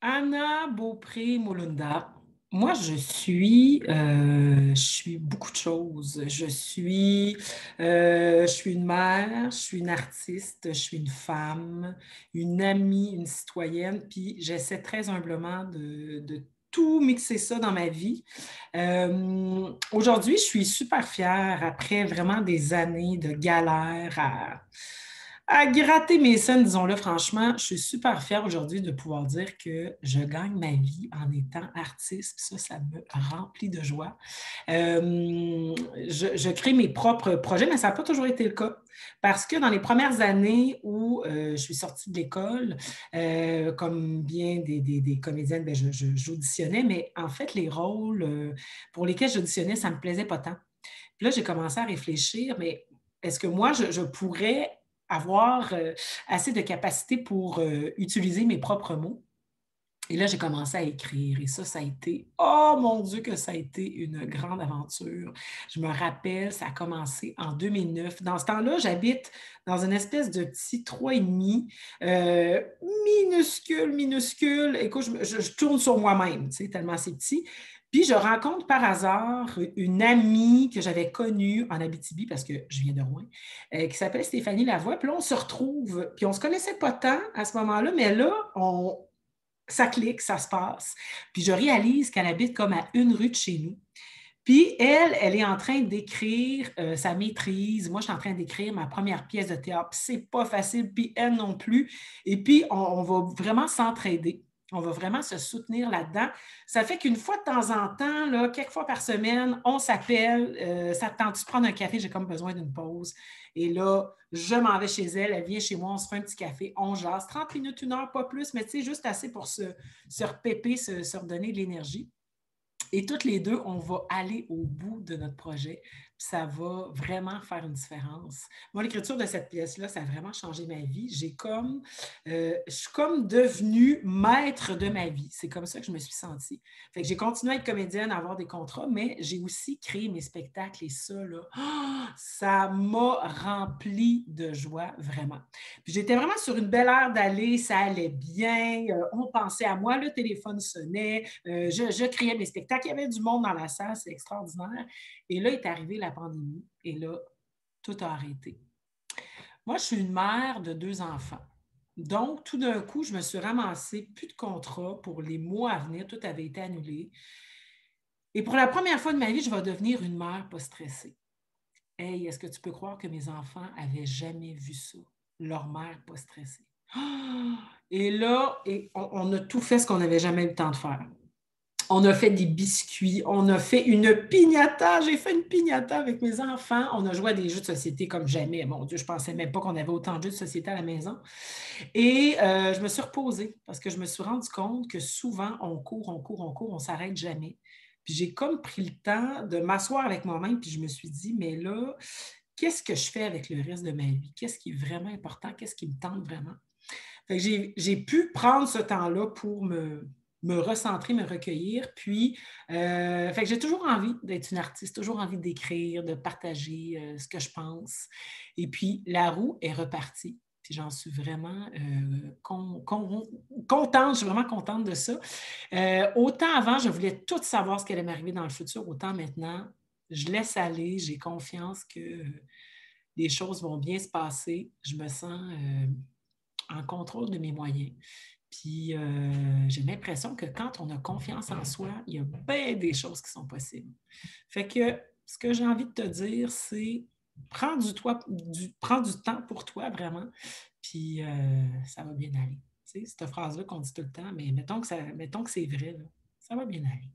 Anna Beaupré-Molunda. Moi, je suis beaucoup de choses. Je suis une mère, je suis une artiste, je suis une femme, une amie, une citoyenne, puis j'essaie très humblement de tout mixer ça dans ma vie. Aujourd'hui, je suis super fière, après vraiment des années de galère à gratter mes scènes, disons-le franchement, je suis super fière aujourd'hui de pouvoir dire que je gagne ma vie en étant artiste. Ça me remplit de joie. Je crée mes propres projets, mais ça n'a pas toujours été le cas. Parce que dans les premières années où je suis sortie de l'école, comme bien des comédiennes, ben, j'auditionnais, mais en fait, les rôles pour lesquels j'auditionnais, ça ne me plaisait pas tant. Puis là, j'ai commencé à réfléchir, mais est-ce que moi, je pourrais avoir assez de capacité pour utiliser mes propres mots? Et là, j'ai commencé à écrire. Et ça a été, oh mon Dieu, que ça a été une grande aventure. Je me rappelle, ça a commencé en 2009. Dans ce temps-là, j'habite dans une espèce de petit 3,5, minuscule, minuscule. Écoute, je tourne sur moi-même, tu sais, tellement c'est petit. Puis je rencontre par hasard une amie que j'avais connue en Abitibi, parce que je viens de Rouen, qui s'appelle Stéphanie Lavoie. Puis là, on se retrouve, puis on ne se connaissait pas tant à ce moment-là, mais là, ça clique, ça se passe. Puis je réalise qu'elle habite comme à une rue de chez nous. Puis elle est en train d'écrire sa maîtrise. Moi, je suis en train d'écrire ma première pièce de théâtre. C'est pas facile, puis elle non plus. Et puis, on va vraiment s'entraider. On va vraiment se soutenir là-dedans. Ça fait qu'une fois de temps en temps, là, quelques fois par semaine, on s'appelle. Ça te tente de prendre un café? J'ai comme besoin d'une pause. Et là, je m'en vais chez elle. Elle vient chez moi, on se fait un petit café, on jase. 30 minutes, une heure, pas plus, mais tu sais, juste assez pour se repéper, se redonner de l'énergie. Et toutes les deux, on va aller au bout de notre projet. Ça va vraiment faire une différence. Moi, l'écriture de cette pièce-là, ça a vraiment changé ma vie. Je suis comme devenue maître de ma vie. C'est comme ça que je me suis sentie. Fait que j'ai continué à être comédienne, à avoir des contrats, mais j'ai aussi créé mes spectacles et ça, là, ça m'a rempli de joie, vraiment. Puis j'étais vraiment sur une belle ère d'aller, ça allait bien, on pensait à moi, le téléphone sonnait, je créais mes spectacles, il y avait du monde dans la salle, c'est extraordinaire. Et là est arrivée la pandémie et là, tout a arrêté. Moi, je suis une mère de 2 enfants. Donc, tout d'un coup, je me suis ramassée, plus de contrat pour les mois à venir, tout avait été annulé. Et pour la première fois de ma vie, je vais devenir une mère pas stressée. Hey, est-ce que tu peux croire que mes enfants n'avaient jamais vu ça? Leur mère pas stressée. Et là, on a tout fait ce qu'on n'avait jamais eu le temps de faire. On a fait des biscuits, on a fait une piñata. J'ai fait une piñata avec mes enfants. On a joué à des jeux de société comme jamais. Mon Dieu, je ne pensais même pas qu'on avait autant de jeux de société à la maison. Et je me suis reposée parce que je me suis rendu compte que souvent, on court, on court, on court, on ne s'arrête jamais. Puis j'ai comme pris le temps de m'asseoir avec moi-même, puis je me suis dit, mais là, qu'est-ce que je fais avec le reste de ma vie? Qu'est-ce qui est vraiment important? Qu'est-ce qui me tente vraiment? Fait que j'ai pu prendre ce temps-là pour me recentrer, me recueillir. Puis, fait que j'ai toujours envie d'être une artiste, toujours envie d'écrire, de partager ce que je pense. Et puis, la roue est repartie. Puis j'en suis vraiment contente, je suis vraiment contente de ça. Autant avant, je voulais tout savoir ce qui allait m'arriver dans le futur, autant maintenant, je laisse aller, j'ai confiance que les choses vont bien se passer. Je me sens en contrôle de mes moyens. Puis j'ai l'impression que quand on a confiance en soi, il y a bien des choses qui sont possibles. Fait que ce que j'ai envie de te dire, c'est prends du temps pour toi vraiment, puis ça va bien aller. Tu sais, cette phrase-là qu'on dit tout le temps, mais mettons que c'est vrai, là, ça va bien aller.